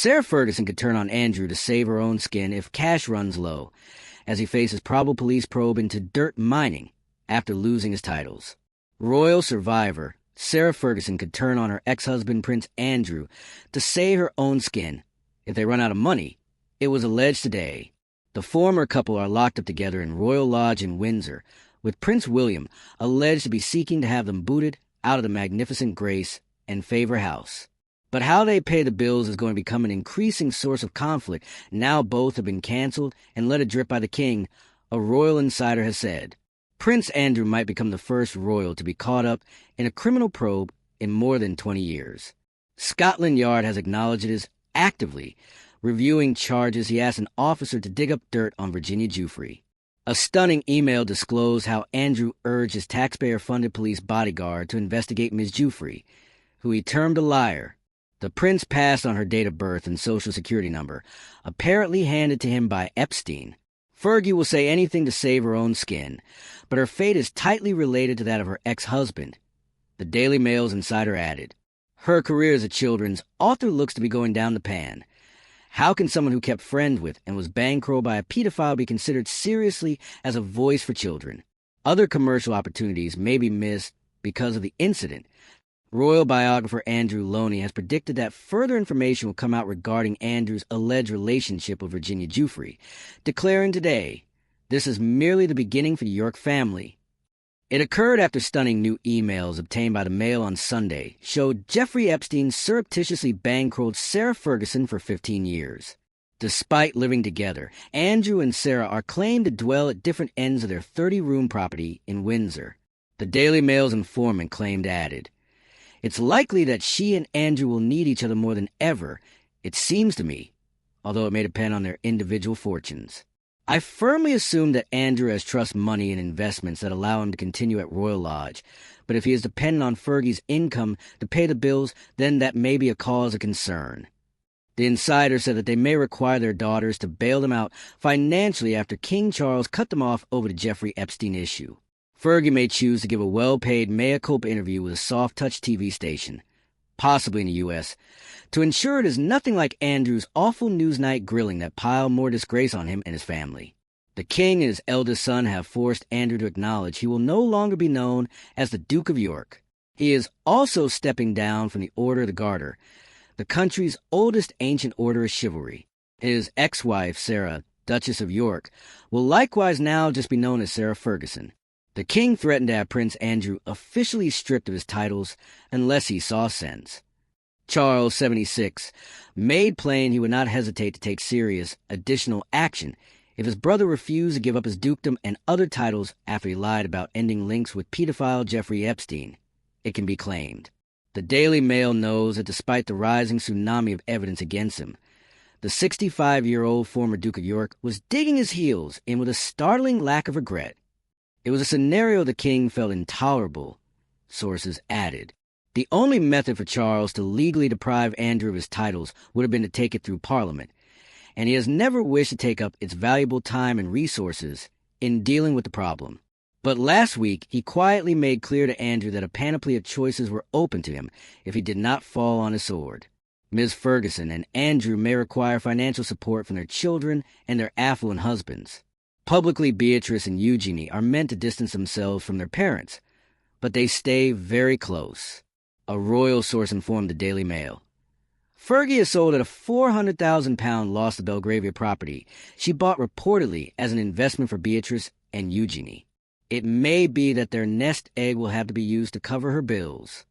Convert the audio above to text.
Sarah Ferguson could turn on Andrew to save her own skin if cash runs low, as he faces probable police probe into dirt mining after losing his titles. Royal survivor Sarah Ferguson could turn on her ex-husband Prince Andrew to save her own skin if they run out of money. It was alleged today the former couple are locked up together in Royal Lodge in Windsor, with Prince William alleged to be seeking to have them booted out of the magnificent Grace and Favor House. But how they pay the bills is going to become an increasing source of conflict now both have been canceled and let it drip by the king, a royal insider has said. Prince Andrew might become the first royal to be caught up in a criminal probe in more than 20 years. Scotland Yard has acknowledged it is actively reviewing charges. He asked an officer to dig up dirt on Virginia Giuffre. A stunning email disclosed how Andrew urged his taxpayer-funded police bodyguard to investigate Ms. Giuffre, who he termed a liar. The prince passed on her date of birth and social security number, apparently handed to him by Epstein. Fergie will say anything to save her own skin, but her fate is tightly related to that of her ex-husband. The Daily Mail's insider added, her career as a children's author looks to be going down the pan. How can someone who kept friends with and was bankrolled by a pedophile be considered seriously as a voice for children? Other commercial opportunities may be missed because of the incident. Royal biographer Andrew Loney has predicted that further information will come out regarding Andrew's alleged relationship with Virginia Giuffre, declaring today, this is merely the beginning for the York family. It occurred after stunning new emails obtained by the Mail on Sunday showed Jeffrey Epstein surreptitiously bankrolled Sarah Ferguson for 15 years. Despite living together, Andrew and Sarah are claimed to dwell at different ends of their 30-room property in Windsor. The Daily Mail's informant claimed added, it's likely that she and Andrew will need each other more than ever, it seems to me, although it may depend on their individual fortunes. I firmly assume that Andrew has trust money and investments that allow him to continue at Royal Lodge, but if he is dependent on Fergie's income to pay the bills, then that may be a cause of concern. The insider said that they may require their daughters to bail them out financially after King Charles cut them off over the Jeffrey Epstein issue. Fergie may choose to give a well-paid mea culpa interview with a soft-touch TV station, possibly in the U.S., to ensure it is nothing like Andrew's awful Newsnight grilling that piled more disgrace on him and his family. The king and his eldest son have forced Andrew to acknowledge he will no longer be known as the Duke of York. He is also stepping down from the Order of the Garter, the country's oldest ancient order of chivalry. His ex-wife, Sarah, Duchess of York, will likewise now just be known as Sarah Ferguson. The king threatened to have Prince Andrew officially stripped of his titles unless he saw sense. Charles, 76, made plain he would not hesitate to take serious additional action if his brother refused to give up his dukedom and other titles after he lied about ending links with pedophile Jeffrey Epstein, it can be claimed. The Daily Mail knows that despite the rising tsunami of evidence against him, the 65-year-old former Duke of York was digging his heels in with a startling lack of regret. It was a scenario the king felt intolerable, sources added. The only method for Charles to legally deprive Andrew of his titles would have been to take it through Parliament, and he has never wished to take up its valuable time and resources in dealing with the problem. But last week, he quietly made clear to Andrew that a panoply of choices were open to him if he did not fall on his sword. Ms. Ferguson and Andrew may require financial support from their children and their affluent husbands. Publicly, Beatrice and Eugenie are meant to distance themselves from their parents, but they stay very close. A royal source informed the Daily Mail. Fergie is sold at a £400,000 loss to Belgravia property she bought reportedly as an investment for Beatrice and Eugenie. It may be that their nest egg will have to be used to cover her bills.